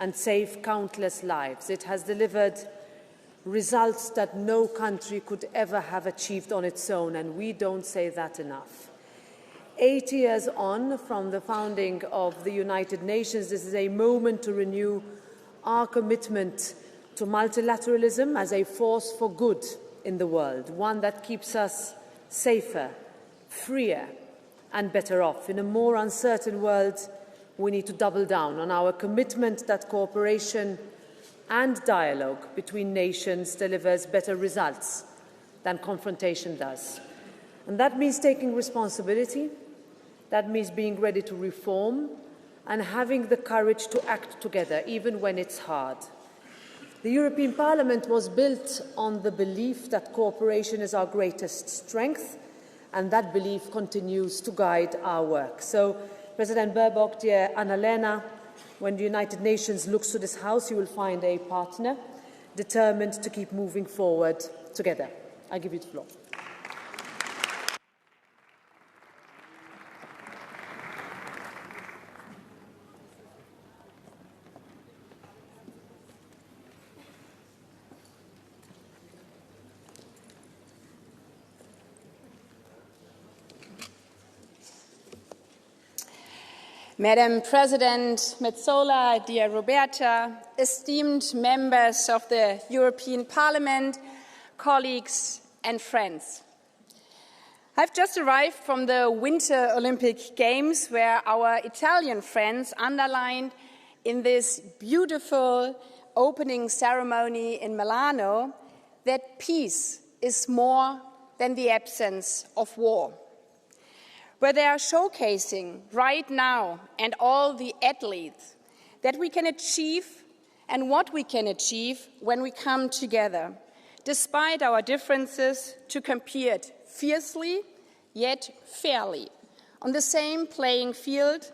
and save countless lives. It has delivered results that no country could ever have achieved on its own, and we don't say that enough. 8 years on from the founding of the United Nations, this is a moment to renew our commitment to multilateralism as a force for good in the world, one that keeps us safer, freer, and better off. In a more uncertain world, we need to double down on our commitment that cooperation and dialogue between nations delivers better results than confrontation does. And that means taking responsibility, that means being ready to reform, and having the courage to act together, even when it's hard. The European Parliament was built on the belief that cooperation is our greatest strength, and that belief continues to guide our work. So, President Baerbock, dear Annalena, when the United Nations looks to this House, you will find a partner determined to keep moving forward together. I give you the floor. Madam President Metsola, dear Roberta, esteemed members of the European Parliament, colleagues and friends. I've just arrived from the Winter Olympic Games, where our Italian friends underlined in this beautiful opening ceremony in Milano that peace is more than the absence of war, where they are showcasing right now and all the athletes that we can achieve and what we can achieve when we come together, despite our differences, to compete fiercely yet fairly on the same playing field,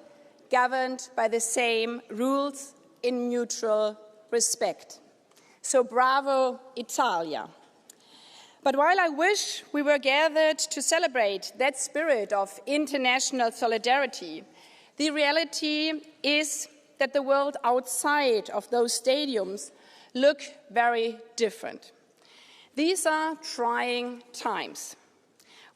governed by the same rules in mutual respect. So bravo, Italia. But while I wish we were gathered to celebrate that spirit of international solidarity, the reality is that the world outside of those stadiums look very different. These are trying times.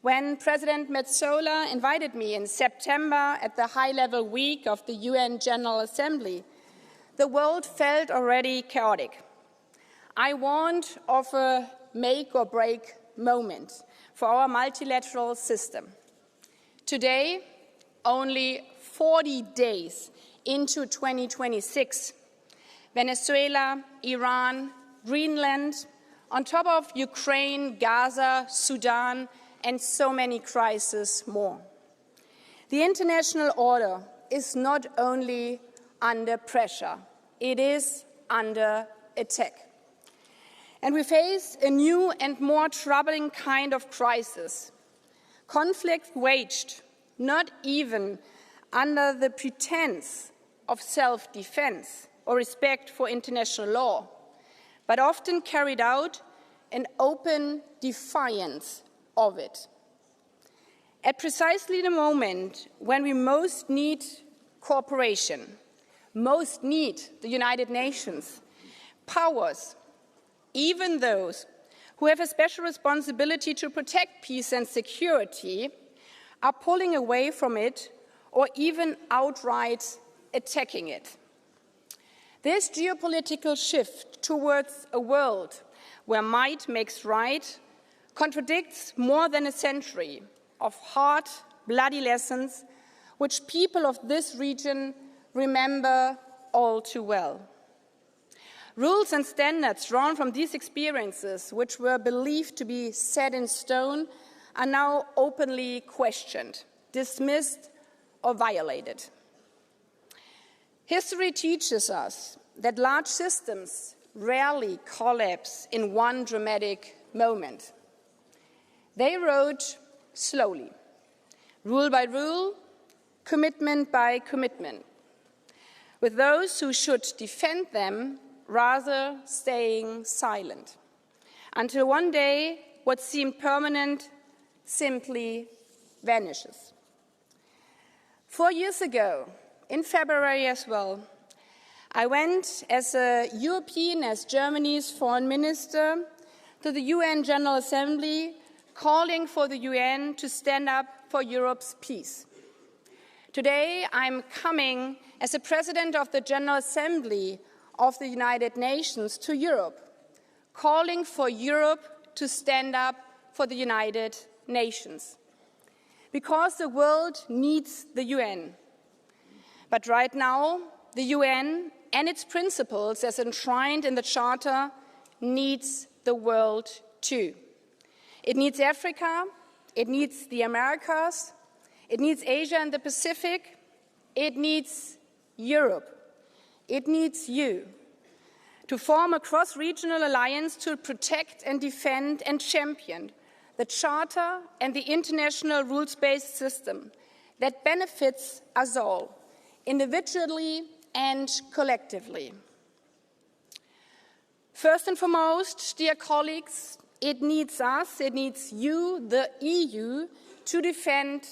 When President Metsola invited me in September at the high-level week of the UN General Assembly, the world felt already chaotic. I warned of a make-or-break moment for our multilateral system. Today, only 40 days into 2026, Venezuela, Iran, Greenland, on top of Ukraine, Gaza, Sudan, and so many crises more. The international order is not only under pressure, it is under attack. And we face a new and more troubling kind of crisis. Conflict waged not even under the pretense of self-defense or respect for international law, but often carried out in open defiance of it. At precisely the moment when we most need cooperation, most need the United Nations, powers, even those who have a special responsibility to protect peace and security, are pulling away from it or even outright attacking it. This geopolitical shift towards a world where might makes right contradicts more than a century of hard, bloody lessons which people of this region remember all too well. Rules and standards drawn from these experiences, which were believed to be set in stone, are now openly questioned, dismissed, or violated. History teaches us that large systems rarely collapse in one dramatic moment. They rose slowly, rule by rule, commitment by commitment, with those who should defend them rather staying silent, until one day what seemed permanent simply vanishes. 4 years ago, in February as well, I went as a European, as Germany's foreign minister, to the UN General Assembly, calling for the UN to stand up for Europe's peace. Today, I'm coming as a president of the General Assembly of the United Nations to Europe, calling for Europe to stand up for the United Nations. Because the world needs the UN. But right now, the UN and its principles, as enshrined in the Charter, needs the world too. It needs Africa, it needs the Americas, it needs Asia and the Pacific, it needs Europe, it needs you, to form a cross-regional alliance to protect and defend and champion the Charter and the international rules-based system that benefits us all, individually and collectively. First and foremost, dear colleagues, it needs us, it needs you, the EU, to defend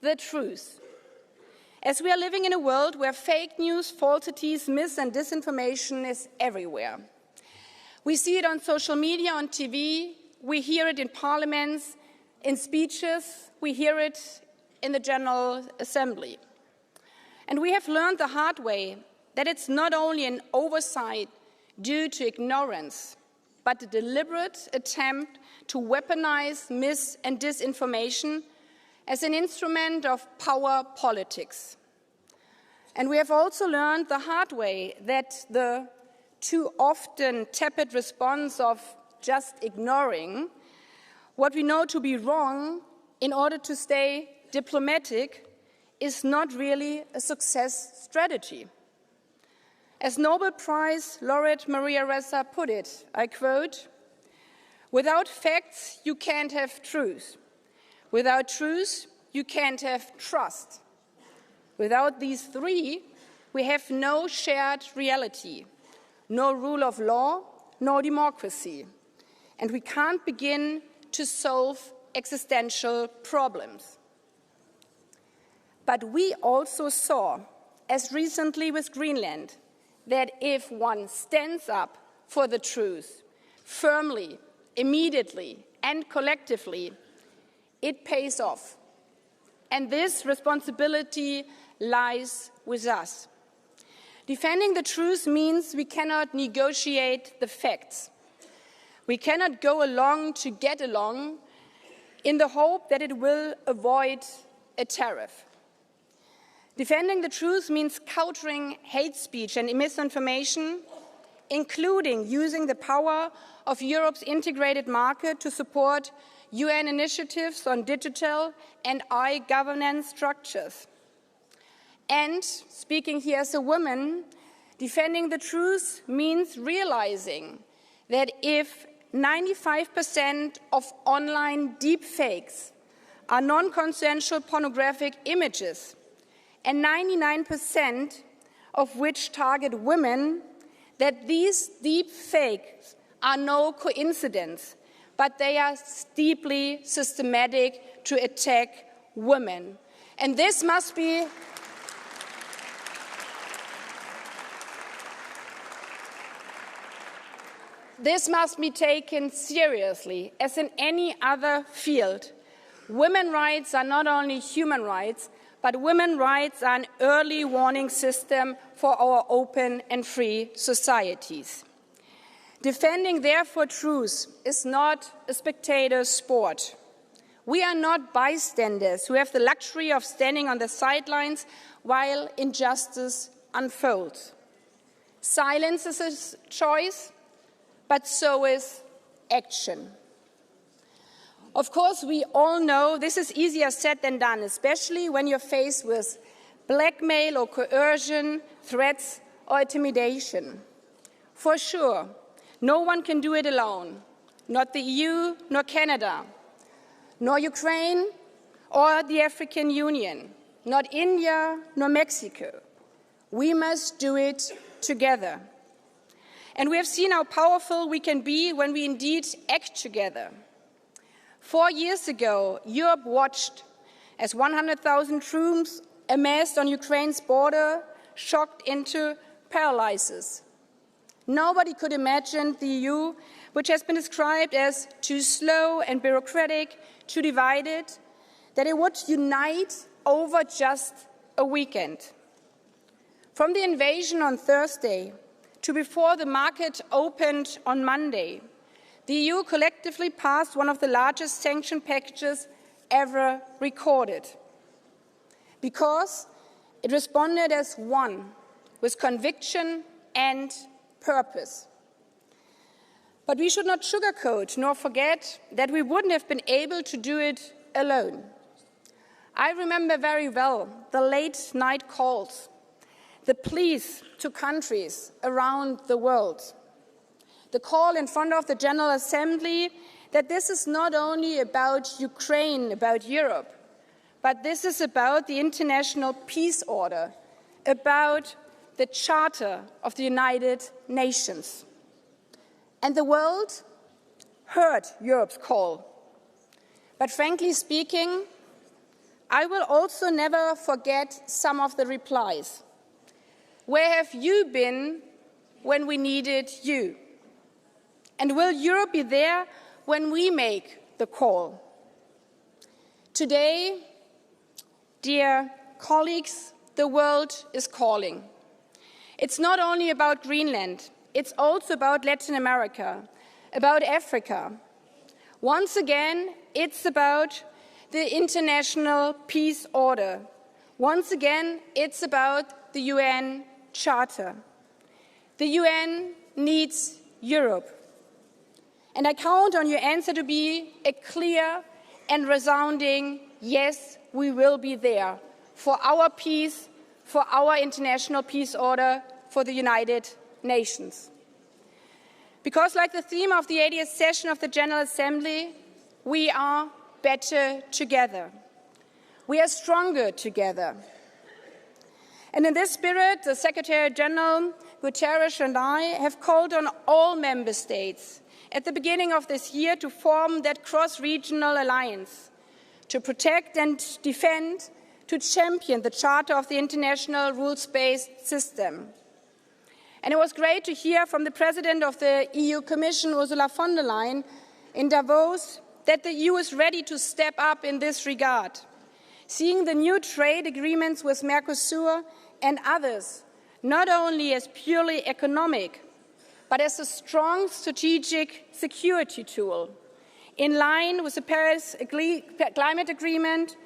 the truth. As we are living in a world where fake news, falsities, mis- and disinformation is everywhere. We see it on social media, on TV, we hear it in parliaments, in speeches, we hear it in the General Assembly. And we have learned the hard way that it's not only an oversight due to ignorance, but a deliberate attempt to weaponize mis- and disinformation as an instrument of power politics. And we have also learned the hard way that the too often tepid response of just ignoring what we know to be wrong in order to stay diplomatic is not really a success strategy. As Nobel Prize laureate Maria Ressa put it, I quote, "Without facts, you can't have truth. Without truth, you can't have trust. Without these three, we have no shared reality, no rule of law, no democracy, and we can't begin to solve existential problems." But we also saw, as recently with Greenland, that if one stands up for the truth firmly, immediately, and collectively, it pays off. And this responsibility lies with us. Defending the truth means we cannot negotiate the facts. We cannot go along to get along in the hope that it will avoid a tariff. Defending the truth means countering hate speech and misinformation, including using the power of Europe's integrated market to support UN initiatives on digital and e-governance structures. And, speaking here as a woman, defending the truth means realizing that if 95% of online deepfakes are non-consensual pornographic images, and 99% of which target women, that these deep fakes are no coincidence, but they are deeply systematic to attack women. And this must be taken seriously, as in any other field. Women's rights are not only human rights, but women's rights are an early warning system for our open and free societies. Defending, therefore, truth is not a spectator sport. We are not bystanders who have the luxury of standing on the sidelines while injustice unfolds. Silence is a choice, but so is action. Of course, we all know this is easier said than done, especially when you're faced with blackmail or coercion, threats or intimidation. For sure, no one can do it alone, not the EU, nor Canada, nor Ukraine or the African Union, not India, nor Mexico. We must do it together. And we have seen how powerful we can be when we indeed act together. 4 years ago, Europe watched as 100,000 troops amassed on Ukraine's border, shocked into paralyzes. Nobody could imagine the EU, which has been described as too slow and bureaucratic, too divided, that it would unite over just a weekend. From the invasion on Thursday to before the market opened on Monday, the EU collectively passed one of the largest sanction packages ever recorded, because it responded as one, with conviction and purpose. But we should not sugarcoat nor forget that we wouldn't have been able to do it alone. I remember very well the late-night calls, the pleas to countries around the world, the call in front of the General Assembly that this is not only about Ukraine, about Europe, but this is about the international peace order, about the Charter of the United Nations. And the world heard Europe's call. But frankly speaking, I will also never forget some of the replies. Where have you been when we needed you? And will Europe be there when we make the call? Today, dear colleagues, the world is calling. It's not only about Greenland, it's also about Latin America, about Africa. Once again, it's about the international peace order. Once again, it's about the UN Charter. The UN needs Europe. And I count on your answer to be a clear and resounding yes, we will be there for our peace, for our international peace order, for the United Nations. Because like the theme of the 80th session of the General Assembly, we are better together. We are stronger together. And in this spirit, the Secretary General Guterres and I have called on all member states at the beginning of this year to form that cross-regional alliance to protect and defend, to champion the Charter of the international rules-based system. And it was great to hear from the President of the EU Commission, Ursula von der Leyen, in Davos, that the EU is ready to step up in this regard, seeing the new trade agreements with Mercosur and others not only as purely economic, but as a strong strategic security tool, in line with the Paris Climate Agreement,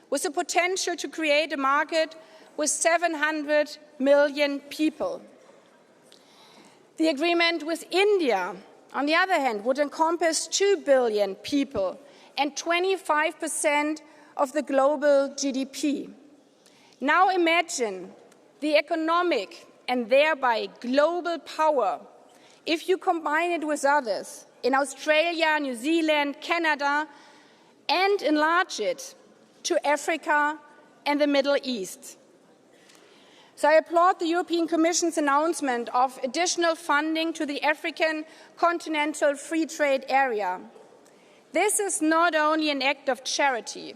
with the potential to create a market with 700 million people. The agreement with India, on the other hand, would encompass 2 billion people and 25% of the global GDP. Now imagine the economic and thereby global power if you combine it with others in Australia, New Zealand, Canada, and enlarge it to Africa and the Middle East. So I applaud the European Commission's announcement of additional funding to the African Continental Free Trade Area. This is not only an act of charity,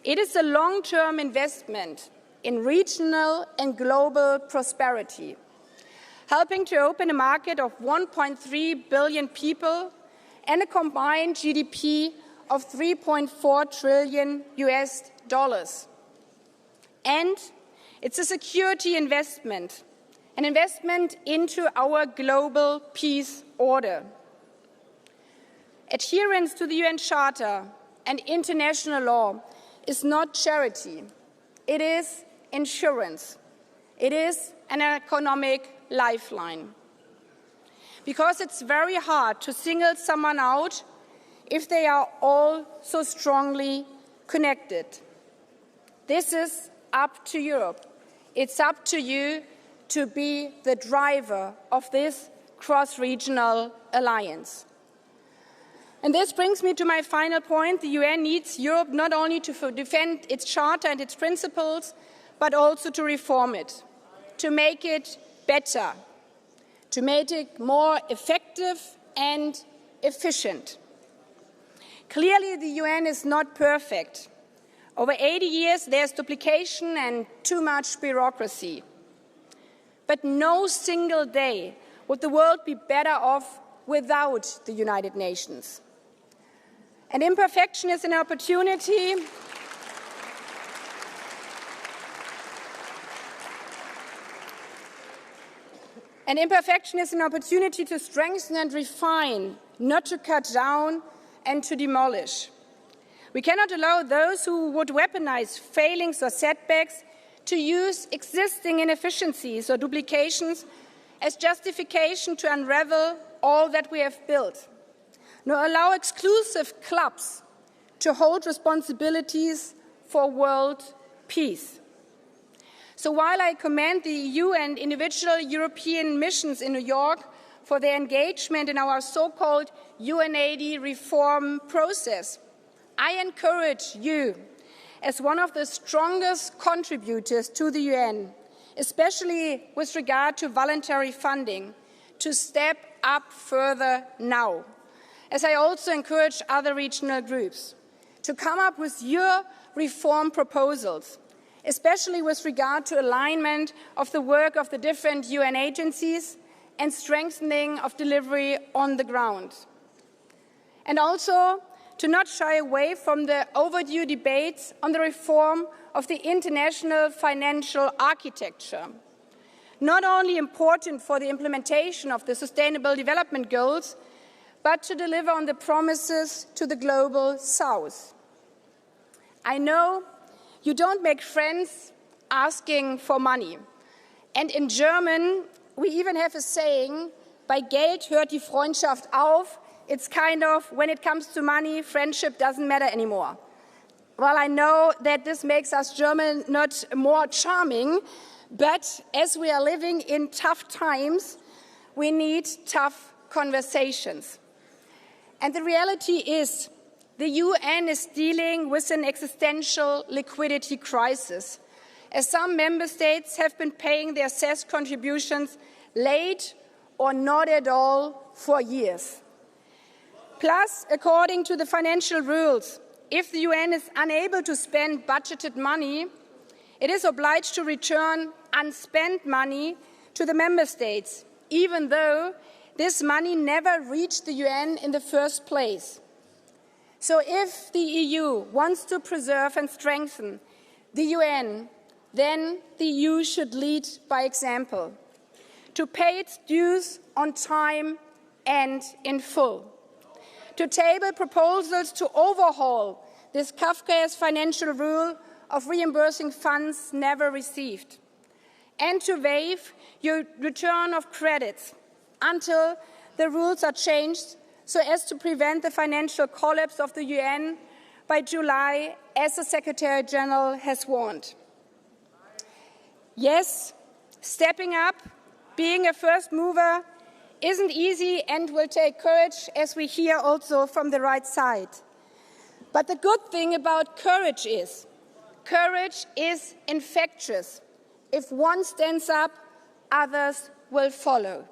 it is a long-term investment in regional and global prosperity, helping to open a market of 1.3 billion people and a combined GDP of $3.4 trillion US. And it's a security investment, an investment into our global peace order. Adherence to the UN Charter and international law is not charity. It is insurance. It is an economic lifeline. Because it's very hard to single someone out if they are all so strongly connected. This is up to Europe. It's up to you to be the driver of this cross-regional alliance. And this brings me to my final point. The UN needs Europe not only to defend its charter and its principles, but also to reform it, to make it better, to make it more effective and efficient. Clearly, the UN is not perfect. Over 80 years, there's duplication and too much bureaucracy. but no single day would the world be better off without the United Nations. And imperfection is an opportunity to strengthen and refine, not to cut down and to demolish. We cannot allow those who would weaponize failings or setbacks to use existing inefficiencies or duplications as justification to unravel all that we have built, nor allow exclusive clubs to hold responsibilities for world peace. So while I commend the EU and individual European missions in New York for their engagement in our so-called UN80 reform process, I encourage you, as one of the strongest contributors to the UN, especially with regard to voluntary funding, to step up further now, as I also encourage other regional groups to come up with your reform proposals, especially with regard to alignment of the work of the different UN agencies and strengthening of delivery on the ground. And also to not shy away from the overdue debates on the reform of the international financial architecture, not only important for the implementation of the Sustainable Development Goals, but to deliver on the promises to the global South. I know you don't make friends asking for money. And in German, we even have a saying, bei Geld hört die Freundschaft auf. It's kind of, when it comes to money, friendship doesn't matter anymore. Well, I know that this makes us German not more charming, but as we are living in tough times, we need tough conversations. And the reality is, the UN is dealing with an existential liquidity crisis, as some member states have been paying their cess contributions late or not at all for years. Plus, according to the financial rules, if the UN is unable to spend budgeted money, it is obliged to return unspent money to the member states, even though this money never reached the UN in the first place. So if the EU wants to preserve and strengthen the UN, then the EU should lead by example, to pay its dues on time and in full, to table proposals to overhaul this Kafkaesque financial rule of reimbursing funds never received, and to waive your return of credits until the rules are changed so as to prevent the financial collapse of the UN by July, as the Secretary General has warned. Yes, stepping up, being a first mover, isn't easy and will take courage, as we hear also from the right side. But the good thing about courage is infectious. If one stands up, others will follow.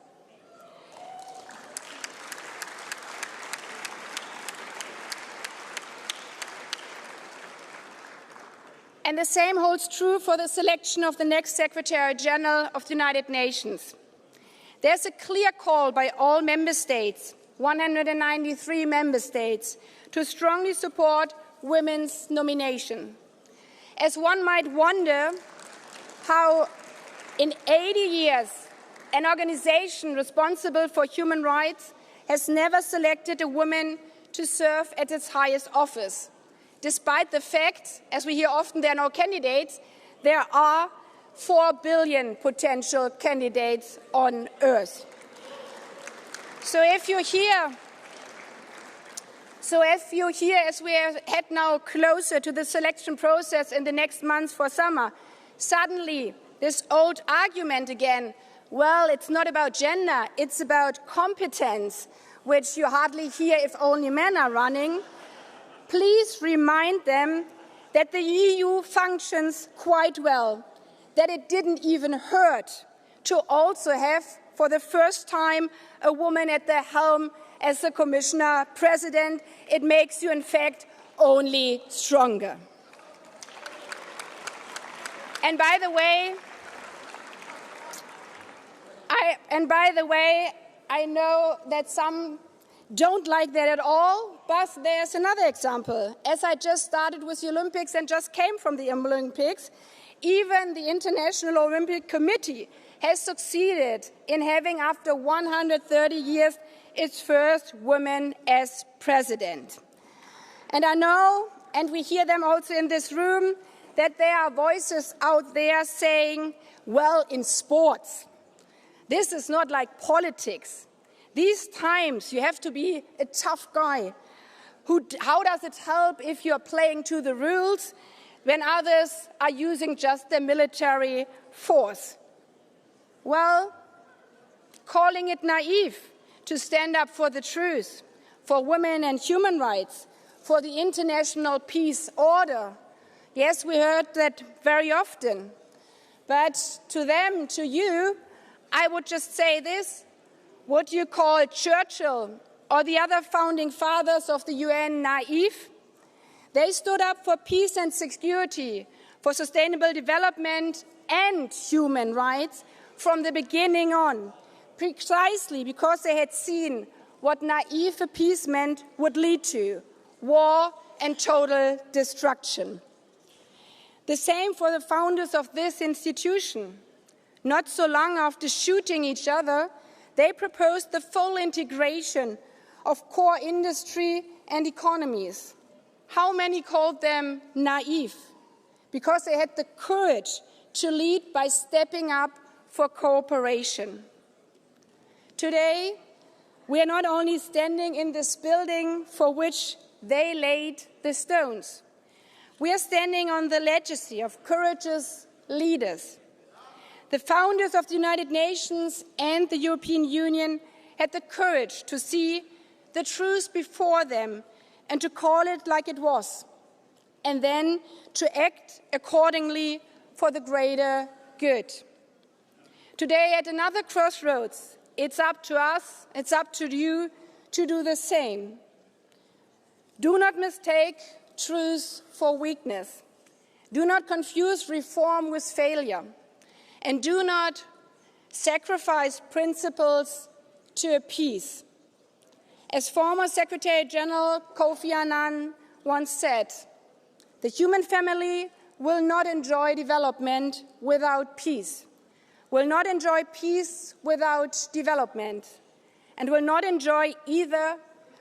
And the same holds true for the selection of the next Secretary General of the United Nations. There's a clear call by all member states, 193 member states, to strongly support women's nomination. As one might wonder how in 80 years an organization responsible for human rights has never selected a woman to serve at its highest office, despite the fact, as we hear often, there are no candidates, there are 4 billion potential candidates on Earth. So if you're here, as we head now closer to the selection process in the next months for summer, suddenly this old argument again, well, it's not about gender, it's about competence, which you hardly hear if only men are running. Please remind them that the EU functions quite well, that it didn't even hurt to also have, for the first time, a woman at the helm as the Commissioner President. It makes you, in fact, only stronger. And by the way, And by the way, I know that some don't like that at all, but there's another example. As I just started with the Olympics and just came from the Olympics, even the International Olympic Committee has succeeded in having, after 130 years, its first woman as president. And I know, and we hear them also in this room, that there are voices out there saying, well, in sports, this is not like politics. These times, you have to be a tough guy. How does it help if you're playing to the rules when others are using just their military force? Well, calling it naive to stand up for the truth, for women and human rights, for the international peace order. Yes, we heard that very often. But to them, to you, I would just say this: would you call Churchill or the other founding fathers of the UN naive? They stood up for peace and security, for sustainable development and human rights from the beginning on, precisely because they had seen what naive appeasement would lead to: war and total destruction. The same for the founders of this institution. Not so long after shooting each other, they proposed the full integration of core industry and economies. How many called them naive? Because they had the courage to lead by stepping up for cooperation. Today, we are not only standing in this building for which they laid the stones. We are standing on the legacy of courageous leaders. The founders of the United Nations and the European Union had the courage to see the truth before them and to call it like it was, and then to act accordingly for the greater good. Today, at another crossroads, it's up to us, it's up to you to do the same. Do not mistake truth for weakness. Do not confuse reform with failure. And do not sacrifice principles to appease. As former Secretary General Kofi Annan once said, the human family will not enjoy development without peace, will not enjoy peace without development, and will not enjoy either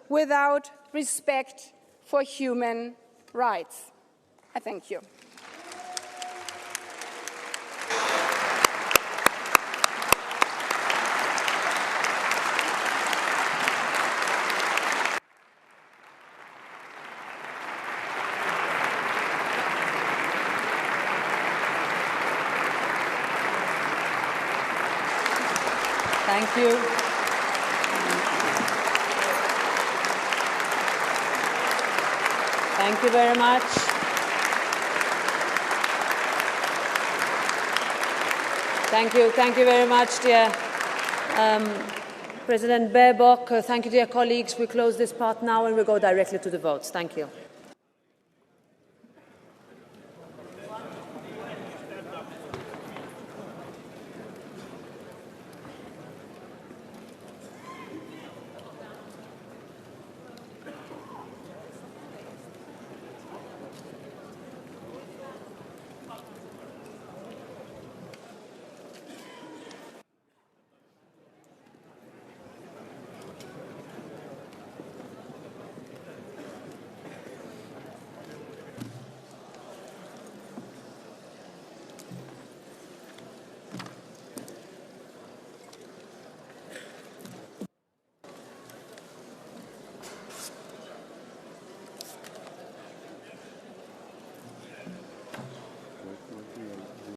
without respect for human rights. I thank you. Thank you. Thank you very much. Thank you very much, dear President Baerbock. Thank you, dear colleagues. We close this part now and we go directly to the votes. Thank you.